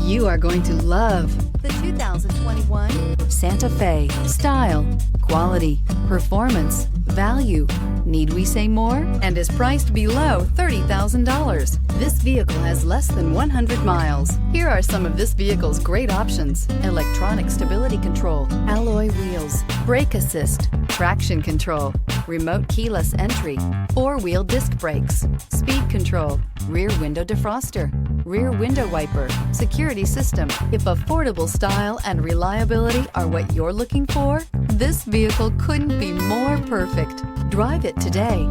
You are going to love the 2021 Santa Fe. Style, quality, performance, value. Need we say more? And is priced below $30,000. This vehicle has less than 100 miles. Here are some of this vehicle's great options: electronic stability control, alloy wheels, brake assist, traction control, remote keyless entry, four-wheel disc brakes, speed control, rear window defroster, rear window wiper, security system. If affordable style and reliability are what you're looking for, this vehicle couldn't be more perfect. Drive it today.